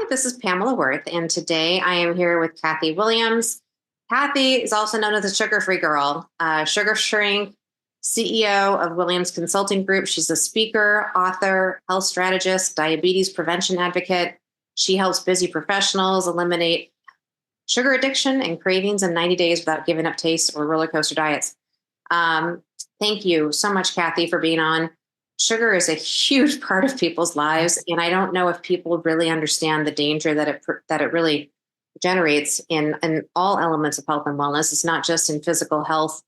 this is Pamela Worth, and today I am here with Kathy Williams. Kathy is also known as the Sugar Free Girl, Sugar Shrink, CEO of Williams Consulting Group. She's a speaker, author, health strategist, diabetes prevention advocate. She helps busy professionals eliminate sugar addiction and cravings in 90 days without giving up taste or roller coaster diets. Thank you so much, Kathy, for being on. Sugar is a huge part of people's lives, and I don't know if people really understand the danger that it really generates in all elements of health and wellness. It's not just in physical health,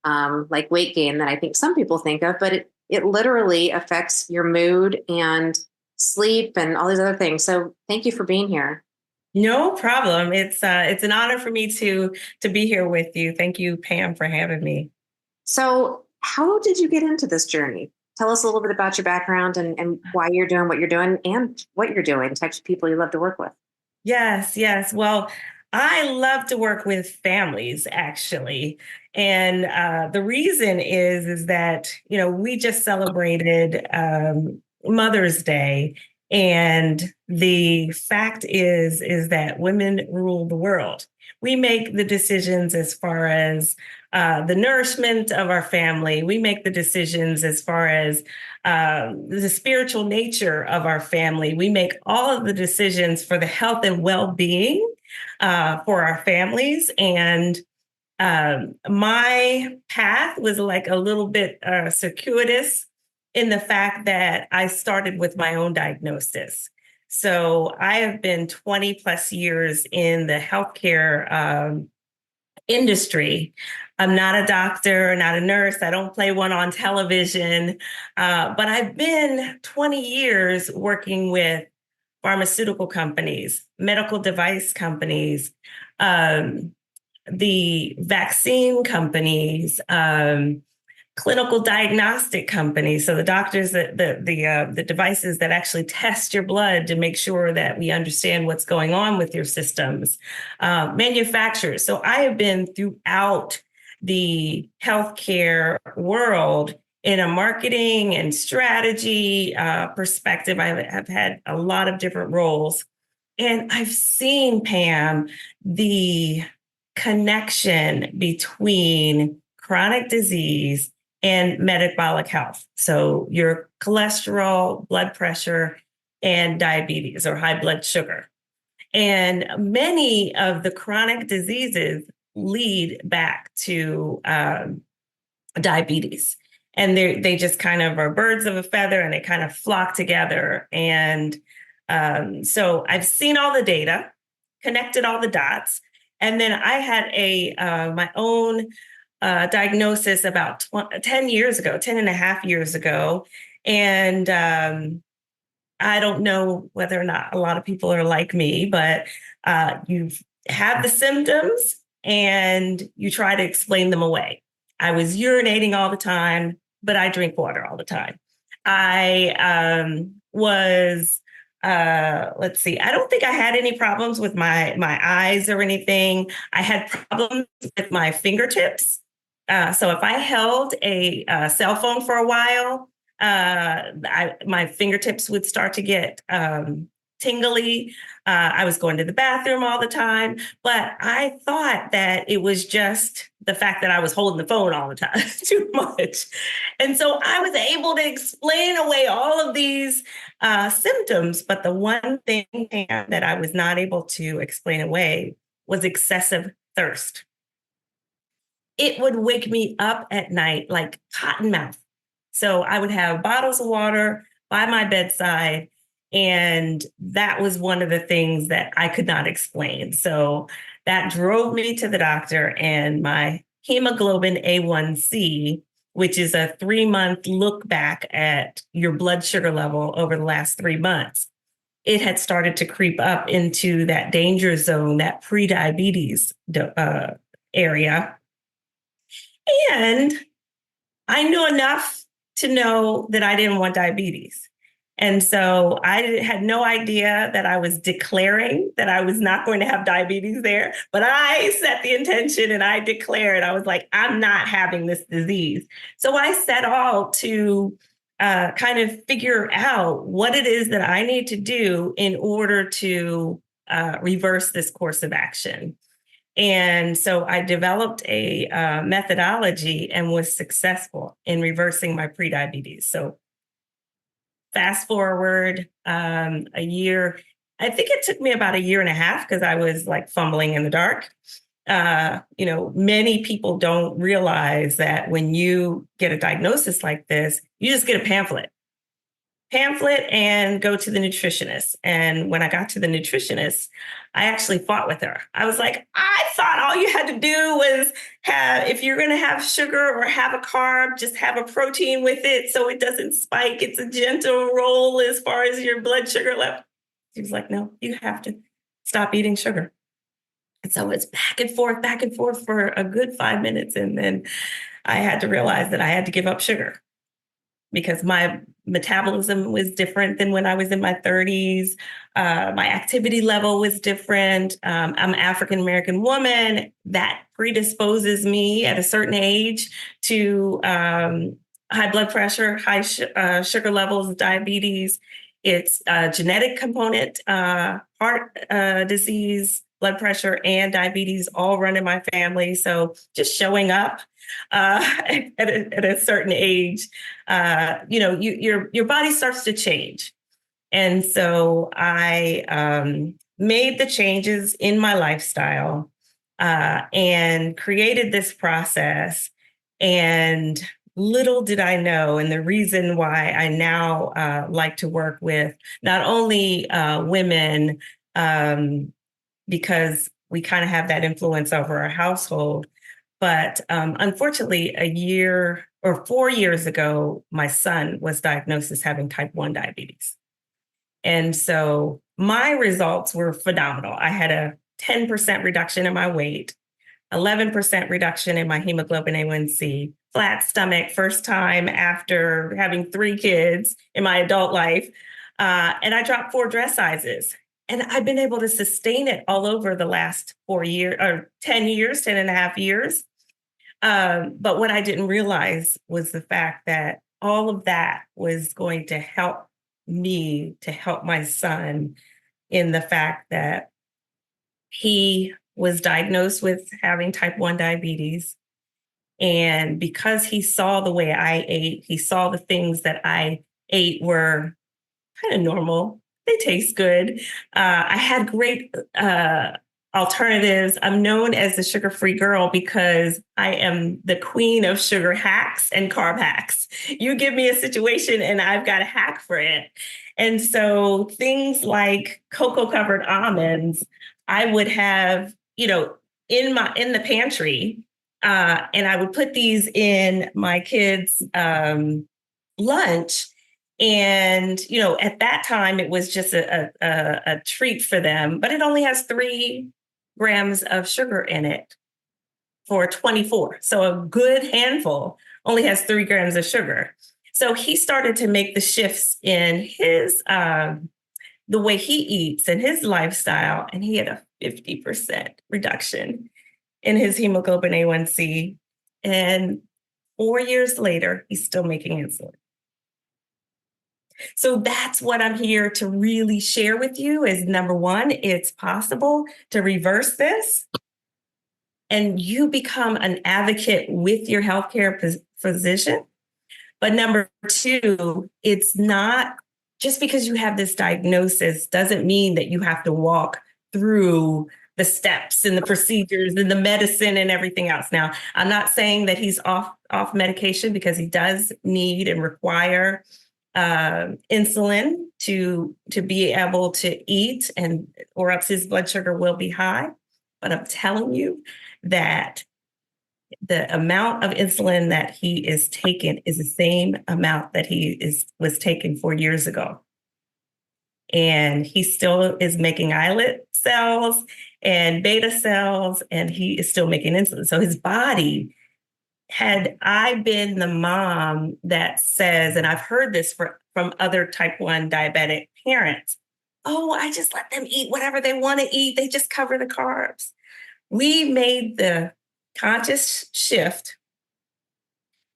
like weight gain that I think some people think of, but it literally affects your mood and sleep and all these other things. So thank you for being here. No problem. It's an honor for me to be here with you. Thank you, Pam, for having me. So how did you get into this journey? Tell us a little bit about your background and why you're doing what you're doing and what you're doing, types of people you love to work with. Yes, yes. Well, I love to work with families, actually. And the reason is that, we just celebrated Mother's Day. And the fact is that women rule the world. We make the decisions as far as the nourishment of our family. We make the decisions as far as the spiritual nature of our family. We make all of the decisions for the health and well-being for our families. And my path was like a little bit circuitous in the fact that I started with my own diagnosis. So I have been 20 plus years in the healthcare industry. I'm not a doctor, not a nurse. I don't play one on television. But I've been 20 years working with pharmaceutical companies, medical device companies, the vaccine companies, clinical diagnostic companies. So the doctors that the devices that actually test your blood to make sure that we understand what's going on with your systems, manufacturers. So I have been throughout the healthcare world in a marketing and strategy perspective. I've had a lot of different roles, and I've seen, Pam, the connection between chronic disease and metabolic health. So your cholesterol, blood pressure, and diabetes or high blood sugar. And many of the chronic diseases lead back to diabetes. And they just kind of are birds of a feather and they kind of flock together. And so I've seen all the data, connected all the dots. And then I had my own diagnosis about 10 years ago, 10 and a half years ago. And I don't know whether or not a lot of people are like me, but you have the symptoms and you try to explain them away. I was urinating all the time, but I drink water all the time. I was let's see. I don't think I had any problems with my eyes or anything. I had problems with my fingertips. So if I held a cell phone for a while, my fingertips would start to get tingly. I was going to the bathroom all the time, but I thought that it was just the fact that I was holding the phone all the time too much. And so I was able to explain away all of these symptoms. But the one thing that I was not able to explain away was excessive thirst. It would wake me up at night like cotton mouth. So I would have bottles of water by my bedside. And that was one of the things that I could not explain. So that drove me to the doctor, and my hemoglobin A1C, which is a 3-month look back at your blood sugar level over the last 3 months, it had started to creep up into that danger zone, that pre-diabetes area. And I knew enough to know that I didn't want diabetes. And so I had no idea that I was declaring that I was not going to have diabetes there. But I set the intention and I declared, I was like, I'm not having this disease. So I set all to kind of figure out what it is that I need to do in order to reverse this course of action. And so I developed a methodology and was successful in reversing my prediabetes. So fast forward a year, I think it took me about a year and a half because I was like fumbling in the dark. Many people don't realize that when you get a diagnosis like this, you just get a pamphlet and go to the nutritionist. And when I got to the nutritionist, I actually fought with her. I was like, I thought all you had to do was if you're going to have sugar or have a carb, just have a protein with it so it doesn't spike. It's a gentle roll as far as your blood sugar level. She was like, no, you have to stop eating sugar. And so it's back and forth for a good 5 minutes. And then I had to realize that I had to give up sugar because my metabolism was different than when I was in my 30s. My activity level was different. I'm an African American woman. That predisposes me at a certain age to high blood pressure, high sugar levels, diabetes. It's a genetic component, heart disease, blood pressure, and diabetes all run in my family. So just showing up at a certain age, your body starts to change. And so I made the changes in my lifestyle and created this process. And little did I know, and the reason why I now like to work with not only women, because we kind of have that influence over our household, but unfortunately, a year or 4 years ago, my son was diagnosed as having type 1 diabetes. And so my results were phenomenal. I had a 10% reduction in my weight, 11% reduction in my hemoglobin A1C, flat stomach, first time after having 3 kids in my adult life. And I dropped 4 dress sizes. And I've been able to sustain it all over the last 4 years or 10 years, 10 and a half years. But what I didn't realize was the fact that all of that was going to help me to help my son in the fact that he was diagnosed with having type 1 diabetes. And because he saw the way I ate, he saw the things that I ate were kind of normal. They taste good. I had great alternatives. I'm known as the sugar-free girl because I am the queen of sugar hacks and carb hacks. You give me a situation and I've got a hack for it. And so things like cocoa-covered almonds, I would have, in the pantry, and I would put these in my kids' lunch. And, at that time, it was just a treat for them, but it only has 3 grams of sugar in it for 24. So a good handful only has 3 grams of sugar. So he started to make the shifts in his, the way he eats and his lifestyle, and he had a 50% reduction in his hemoglobin A1C. And 4 years later, he's still making insulin. So that's what I'm here to really share with you is number one, it's possible to reverse this and you become an advocate with your healthcare physician. But number two, it's not just because you have this diagnosis doesn't mean that you have to walk through the steps and the procedures and the medicine and everything else. Now, I'm not saying that he's off medication because he does need and require insulin to be able to eat, and or else his blood sugar will be high. But I'm telling you that the amount of insulin that he is taking is the same amount that was taken 4 years ago. And he still is making islet cells and beta cells, and he is still making insulin. So his body, had I been the mom that says, and I've heard this from other type 1 diabetic parents, oh, I just let them eat whatever they want to eat. They just cover the carbs. We made the conscious shift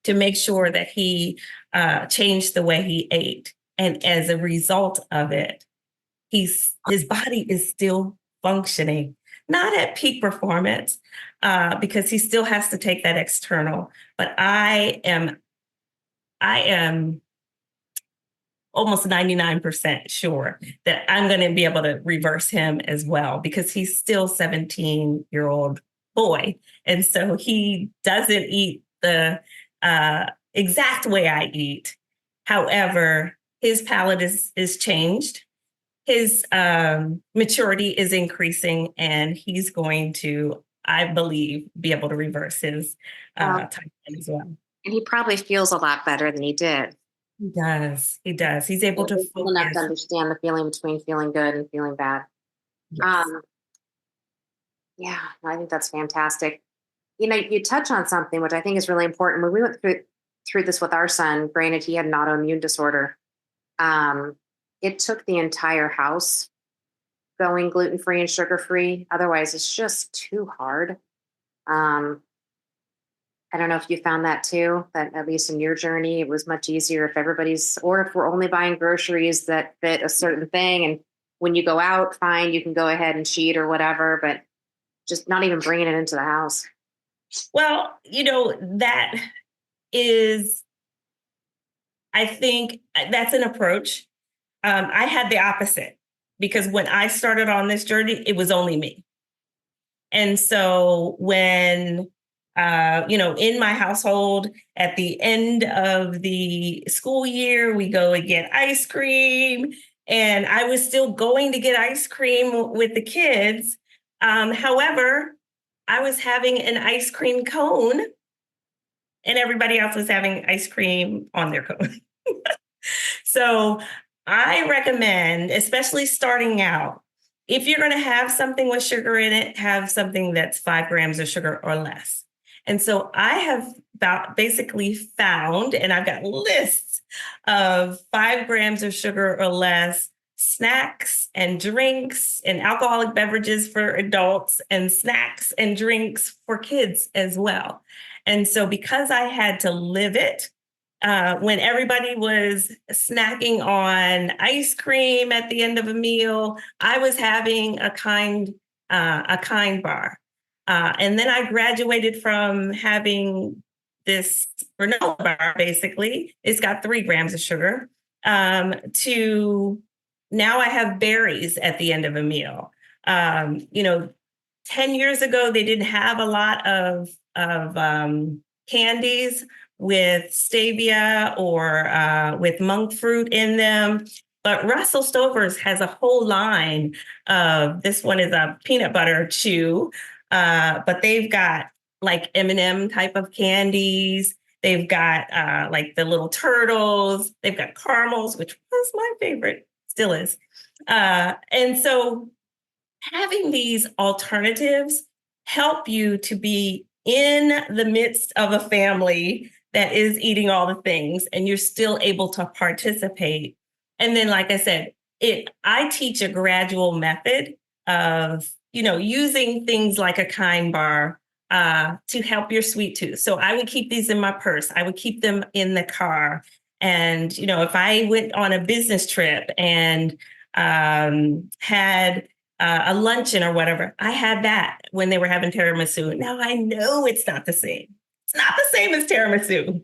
to make sure that he changed the way he ate. And as a result of it, his body is still functioning, not at peak performance, because he still has to take that external. But I am almost 99% sure that I'm going to be able to reverse him as well, because he's still 17-year-old boy. And so he doesn't eat the exact way I eat. However, his palate is changed. His maturity is increasing, and he's going to, I believe, be able to reverse his Um, type 1 as well. and he probably feels a lot better than he did. He does. He does. He's able to He's old enough to focus. understand the feeling between feeling good and feeling bad. Yes. Um, yeah, I think that's fantastic. You touch on something which I think is really important. When we went through this with our son, granted he had an autoimmune disorder, um, it took the entire house going gluten free and sugar free. Otherwise, it's just too hard. Um, I don't know if you found that too, that at least in your journey, it was much easier if everybody's, or if we're only buying groceries that fit a certain thing. And when you go out, fine, you can go ahead and cheat or whatever, but just not even bringing it into the house. Well, that is, I think that's an approach. I had the opposite, because when I started on this journey, it was only me. And so when, in my household, at the end of the school year, we go and get ice cream. And I was still going to get ice cream with the kids. However, I was having an ice cream cone, and everybody else was having ice cream on their cone. So I recommend, especially starting out, if you're going to have something with sugar in it, have something that's 5 grams of sugar or less. And so I have basically found, and I've got lists of 5 grams of sugar or less snacks and drinks and alcoholic beverages for adults, and snacks and drinks for kids as well. And so because I had to live it, when everybody was snacking on ice cream at the end of a meal, I was having a kind bar. And then I graduated from having this granola bar, basically. It's got 3 grams of sugar, to now I have berries at the end of a meal. 10 years ago, they didn't have a lot of candies with stevia or with monk fruit in them. But Russell Stover's has a whole line of, this one is a peanut butter chew, but they've got like M&M type of candies. They've got like the little turtles. They've got caramels, which was my favorite, still is. And so having these alternatives help you to be in the midst of a family that is eating all the things, and you're still able to participate. And then, like I said, I teach a gradual method of, using things like a kind bar to help your sweet tooth. So I would keep these in my purse. I would keep them in the car. And, if I went on a business trip and had a luncheon or whatever, I had that when they were having tiramisu. Now I know it's not the same. It's not the same as tiramisu,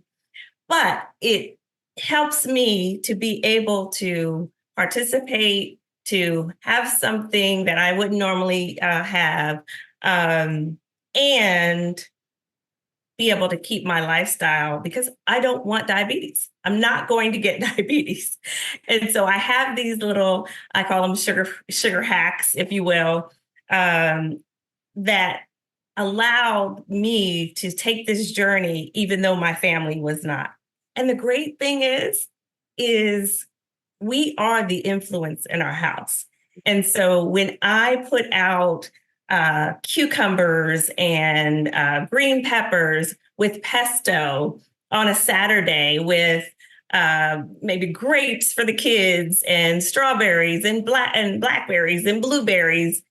but it helps me to be able to participate, to have something that I wouldn't normally have, and be able to keep my lifestyle, because I don't want diabetes. I'm not going to get diabetes. And so I have these little, I call them sugar hacks, if you will, that allowed me to take this journey, even though my family was not. And the great thing is we are the influence in our house. And so when I put out cucumbers and green peppers with pesto on a Saturday, with maybe grapes for the kids and strawberries and blackberries and blueberries,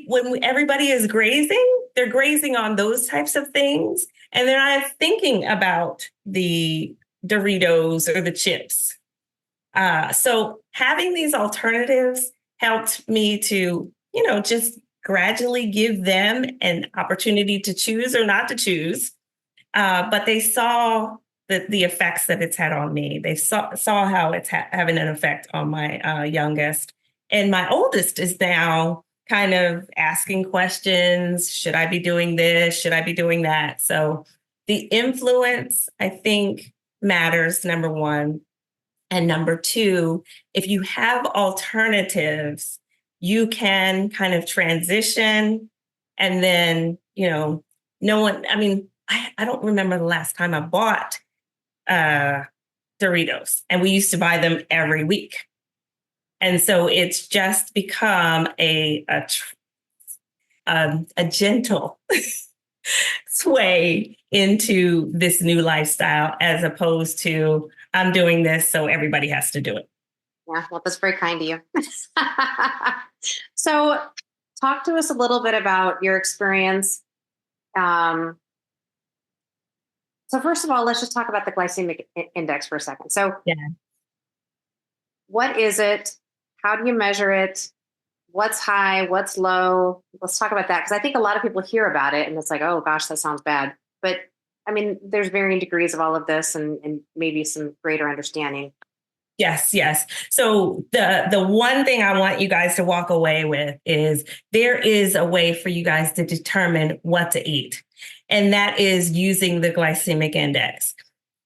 when everybody is grazing, they're grazing on those types of things, and they're not thinking about the Doritos or the chips. So having these alternatives helped me to, just gradually give them an opportunity to choose or not to choose. But they saw the effects that it's had on me. They saw how it's having an effect on my youngest. And my oldest is now kind of asking questions. Should I be doing this? Should I be doing that? So the influence, I think, matters, number one. And number two, if you have alternatives, you can kind of transition and then, no one, I mean, I don't remember the last time I bought uh, Doritos, and we used to buy them every week. And so it's just become a gentle sway into this new lifestyle as opposed to I'm doing this, so everybody has to do it. Yeah, well, that's very kind of you. So, talk to us a little bit about your experience. So, first of all, let's just talk about the glycemic index for a second. So, Yeah. what is it? How do you measure it? What's high? What's low? Let's talk about that because I think a lot of people hear about it and it's like, oh gosh, that sounds bad. But I mean, there's varying degrees of all of this and maybe some greater understanding. Yes, yes. So the one thing I want you guys to walk away with is there is a way for you guys to determine what to eat, and that is using the glycemic index.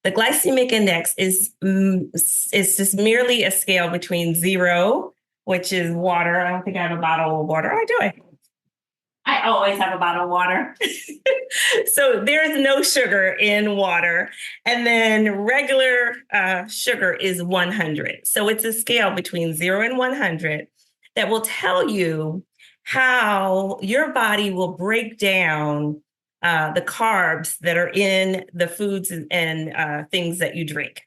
The glycemic index is just merely a scale between 0, which is water. I don't think I have a bottle of water. I do. I always have a bottle of water. So there's no sugar in water. And then regular sugar is 100. So it's a scale between 0 and 100 that will tell you how your body will break down the carbs that are in the foods and things that you drink.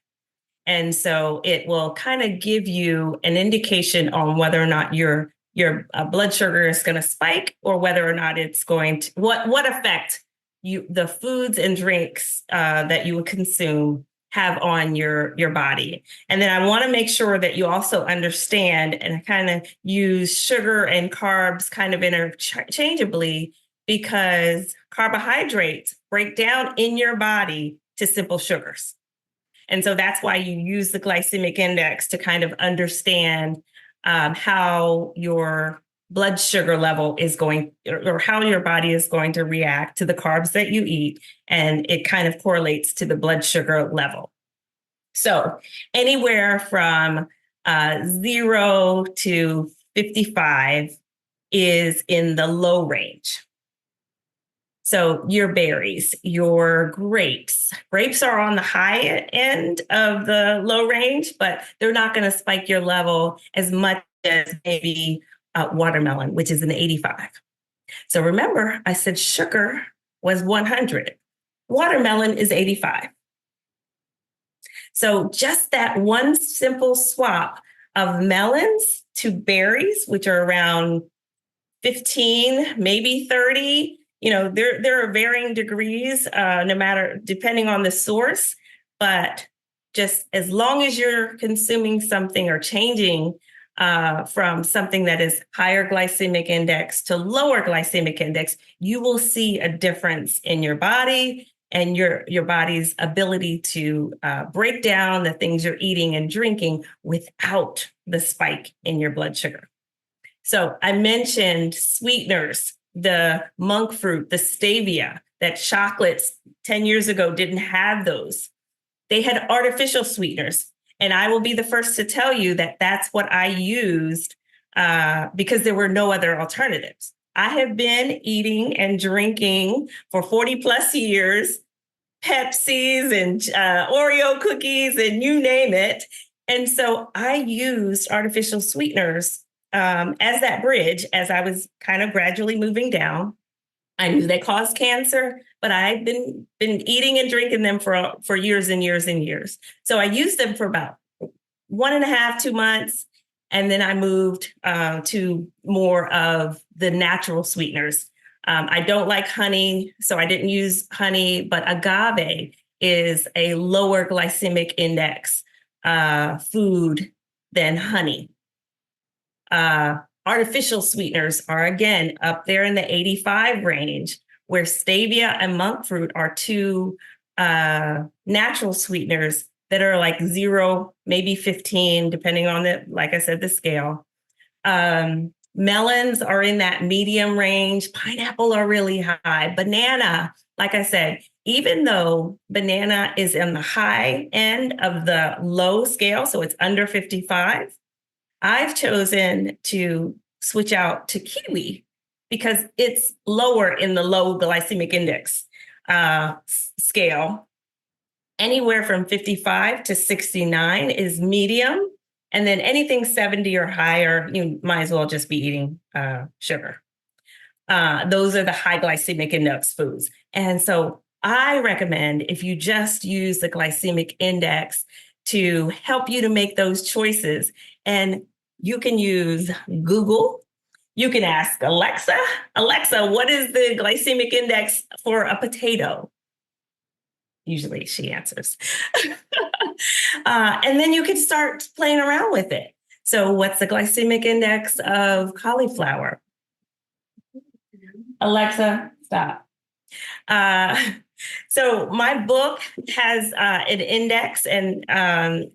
And so it will kind of give you an indication on whether or not your blood sugar is going to spike or whether or not it's going to what effect the foods and drinks that you would consume have on your body. And then I want to make sure that you also understand and kind of use sugar and carbs kind of interchangeably because carbohydrates break down in your body to simple sugars. And so that's why you use the glycemic index to kind of understand how your blood sugar level is going or how your body is going to react to the carbs that you eat. And it kind of correlates to the blood sugar level. So anywhere from 0 to 55 is in the low range. So your berries, your grapes. Grapes are on the high end of the low range, but they're not going to spike your level as much as maybe watermelon, which is an 85. So remember, I said sugar was 100. Watermelon is 85. So just that one simple swap of melons to berries, which are around 15, maybe 30, there are varying degrees, no matter depending on the source, but just as long as you're consuming something or changing from something that is higher glycemic index to lower glycemic index, you will see a difference in your body and your body's ability to break down the things you're eating and drinking without the spike in your blood sugar. So I mentioned sweeteners, the monk fruit, the stevia, that chocolates 10 years ago didn't have those. They had artificial sweeteners. And I will be the first to tell you that that's what I used because there were no other alternatives. I have been eating and drinking for 40 plus years, Pepsis and Oreo cookies and you name it. And so I used artificial sweeteners as that bridge, as I was kind of gradually moving down. I knew they caused cancer, but I've been eating and drinking them for years and years and years. So I used them for about 1.5, 2 months. And then I moved to more of the natural sweeteners. I don't like honey, so I didn't use honey, but agave is a lower glycemic index food than honey. Artificial sweeteners are again up there in the 85 range, where stevia and monk fruit are two natural sweeteners that are like 0, maybe 15, depending on the, like I said, the scale. Melons are in that medium range. Pineapple are really high. Banana, like I said, even though banana is in the high end of the low scale, so it's under 55, I've chosen to switch out to kiwi because it's lower in the low glycemic index scale. Anywhere from 55 to 69 is medium. And then anything 70 or higher, you might as well just be eating sugar. Those are the high glycemic index foods. And so I recommend, if you just use the glycemic index to help you to make those choices, and you can use Google. You can ask Alexa, what is the glycemic index for a potato? Usually she answers. And then you can start playing around with it. So what's the glycemic index of cauliflower? Alexa, stop. So my book has an index, and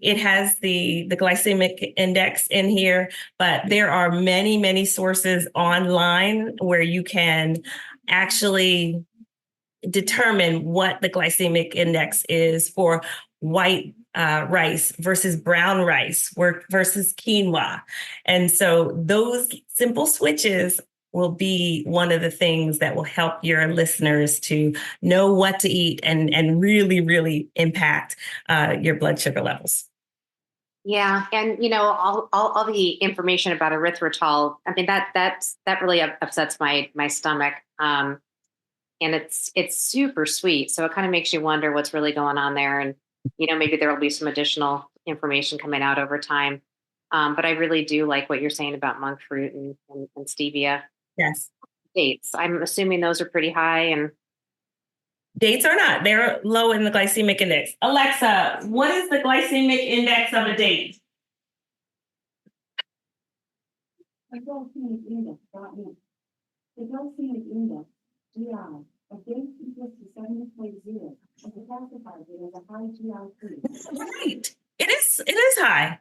it has the glycemic index in here, but there are many, many sources online where you can actually determine what the glycemic index is for white rice versus brown rice versus quinoa. And so those simple switches will be one of the things that will help your listeners to know what to eat and really, really impact your blood sugar levels. Yeah, and all the information about erythritol. I mean that really upsets my stomach. And it's super sweet, so it kind of makes you wonder what's really going on there. And maybe there will be some additional information coming out over time. But I really do like what you're saying about monk fruit and stevia. Yes. Dates, I'm assuming those are pretty high. And dates are not. They're low in the glycemic index. Alexa, what is the glycemic index of a date? The glycemic index, the glycemic index, GI, a date equals to 70.0, and the classified it as a high GI food. Right. It is high.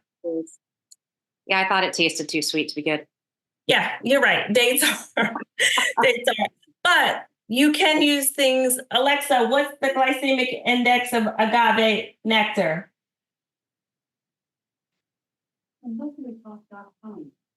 Yeah, I thought it tasted too sweet to be good. Yeah, you're right. Dates are. But you can use things. Alexa, what's the glycemic index of agave nectar? Agave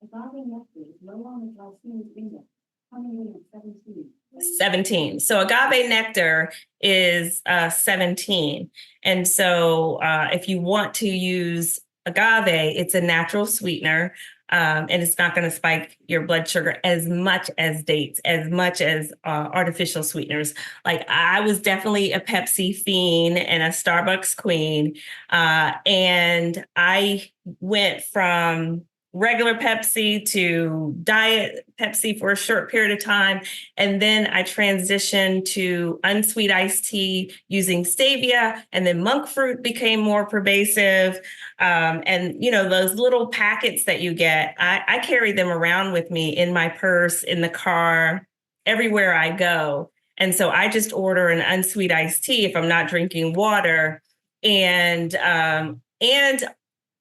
nectar is low on the glycemic index, coming in at 17. 17. So agave nectar is 17. And so if you want to use agave, it's a natural sweetener. And it's not going to spike your blood sugar as much as dates, as much as artificial sweeteners. Like I was definitely a Pepsi fiend and a Starbucks queen. And I went from regular Pepsi to diet Pepsi for a short period of time. And then I transitioned to unsweet iced tea using stevia, and then monk fruit became more pervasive. And those little packets that you get, I carry them around with me in my purse, in the car, everywhere I go. And so I just order an unsweet iced tea if I'm not drinking water. And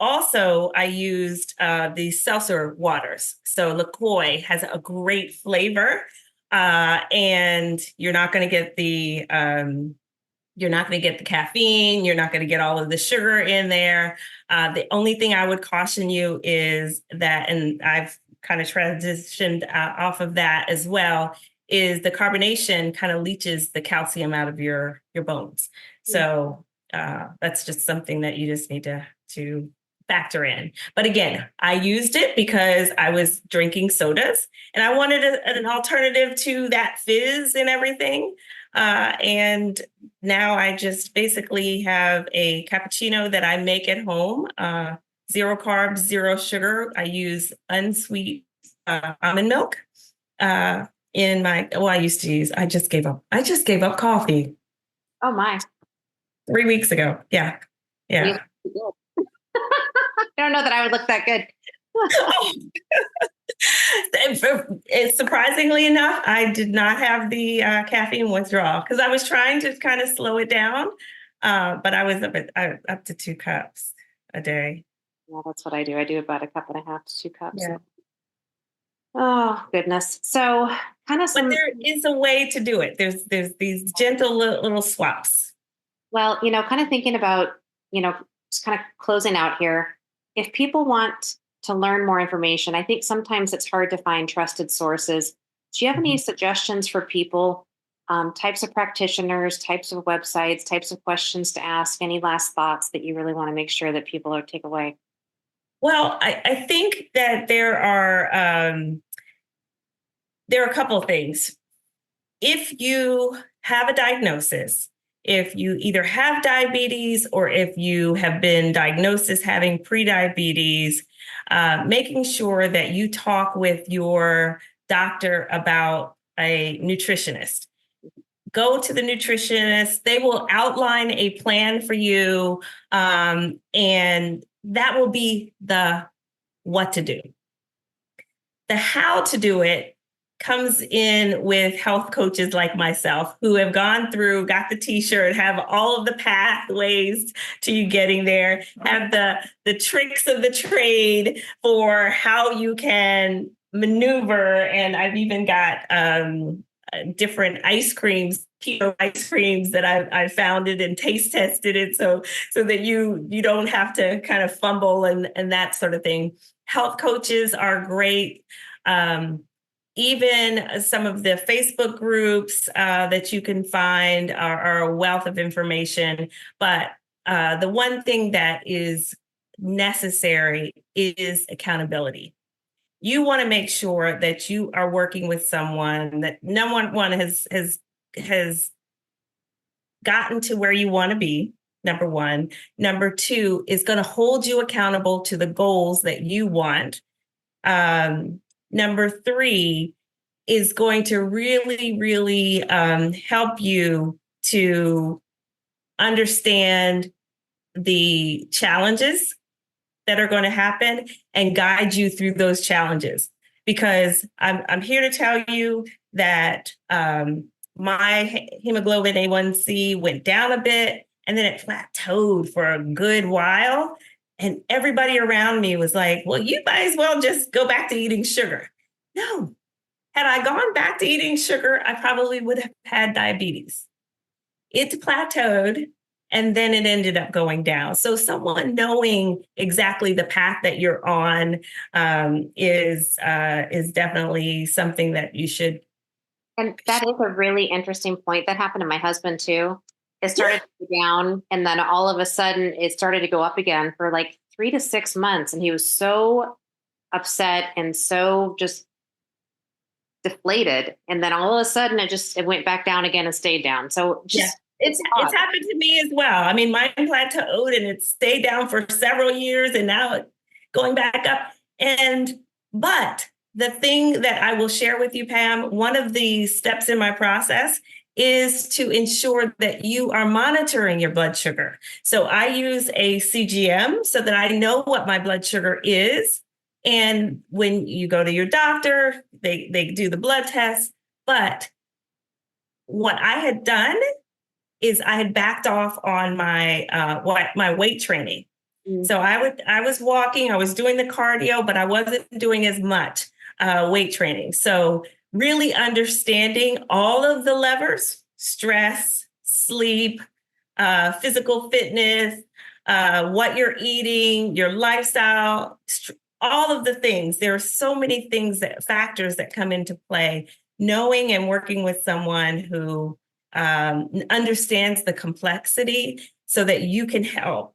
also, I used the seltzer waters. So LaCroix has a great flavor, and you're not going to get the caffeine. You're not going to get all of the sugar in there. The only thing I would caution you is that, and I've kind of transitioned off of that as well, is the carbonation kind of leaches the calcium out of your bones. So that's just something that you just need to factor in. But again, I used it because I was drinking sodas and I wanted an alternative to that fizz and everything. And now I just basically have a cappuccino that I make at home, 0 carbs, 0 sugar. I use unsweet almond milk I just gave up coffee. Oh my. 3 weeks ago. Yeah. You Yeah. I don't know that I would look that good. It's surprisingly enough, I did not have the caffeine withdrawal because I was trying to kind of slow it down, but I was up to 2 cups a day. Yeah, that's what I do. I do about a cup and a half to 2 cups. Yeah. Oh, goodness. So, kind of But some, there is a way to do it. There's these gentle little swaps. well, kind of thinking about, just kind of closing out here. If people want to learn more information, I think sometimes it's hard to find trusted sources. Do you have any Mhm. suggestions for people, types of practitioners, types of websites, types of questions to ask? Any last thoughts that you really want to make sure that people are take away? Well, I think that there are a couple of things. If you have a diagnosis, if you either have diabetes or if you have been diagnosed as having prediabetes, making sure that you talk with your doctor about a nutritionist. Go to the nutritionist. They will outline a plan for you, and that will be the what to do. The how to do it comes in with health coaches like myself who have gone through, got the t-shirt, have all of the pathways to you getting there, have the tricks of the trade for how you can maneuver. And I've even got different ice creams, keto ice creams that I've found it and taste tested it so that you don't have to kind of fumble and that sort of thing. Health coaches are great. Even some of the Facebook groups that you can find are a wealth of information. But the one thing that is necessary is accountability. You want to make sure that you are working with someone that no one has gotten to where you want to be. Number one. Number two is going to hold you accountable to the goals that you want. Number three is going to really, really help you to understand the challenges that are going to happen and guide you through those challenges. Because I'm here to tell you that my hemoglobin A1C went down a bit and then it plateaued for a good while. And everybody around me was like, well, you might as well just go back to eating sugar. No, had I gone back to eating sugar, I probably would have had diabetes. It plateaued and then it ended up going down. So someone knowing exactly the path that you're on is definitely something that you should. And that is a really interesting point. That happened to my husband too. It started to go down, and then all of a sudden it started to go up again for like 3 to 6 months. And he was so upset and so just deflated. And then all of a sudden it went back down again and stayed down. So Yeah. just It's happened to me as well. I mean, mine plateaued and it stayed down for several years and now it's going back up. But the thing that I will share with you, Pam, one of the steps in my process is to ensure that you are monitoring your blood sugar. So I use a CGM so that I know what my blood sugar is. And when you go to your doctor, they do the blood test. But what I had done is I had backed off on my weight training. Mm. So I was walking, I was doing the cardio, but I wasn't doing as much weight training. So really understanding all of the levers: stress, sleep, physical fitness, what you're eating, your lifestyle, all of the things. There are so many factors that come into play. Knowing and working with someone who understands the complexity so that you can help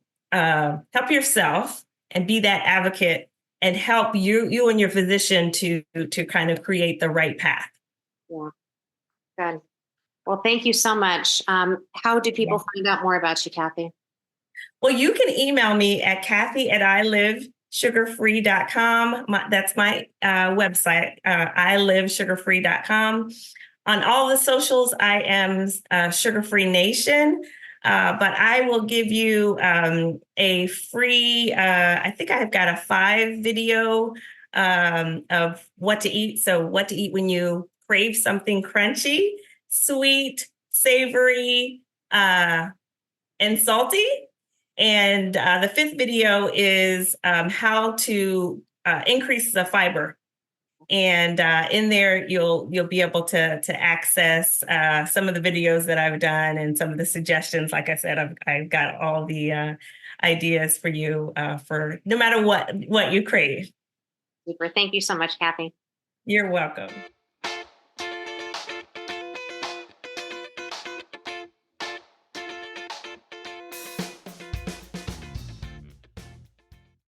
yourself and be that advocate and help you and your physician to kind of create the right path. Yeah, good. Well, thank you so much. How do people find out more about you, Kathy? Well, you can email me at Kathy@ilivessugarfree.com. That's my website, ilivessugarfree.com. On all the socials, I am Sugar Free Nation. But I will give you a free, I think I've got a 5 video of what to eat. So, what to eat when you crave something crunchy, sweet, savory, and salty. And the 5th video is how to increase the fiber. And in there, you'll be able to access some of the videos that I've done and some of the suggestions. Like I said, I've got all the ideas for you for no matter what you crave. Super. Thank you so much, Kathy. You're welcome.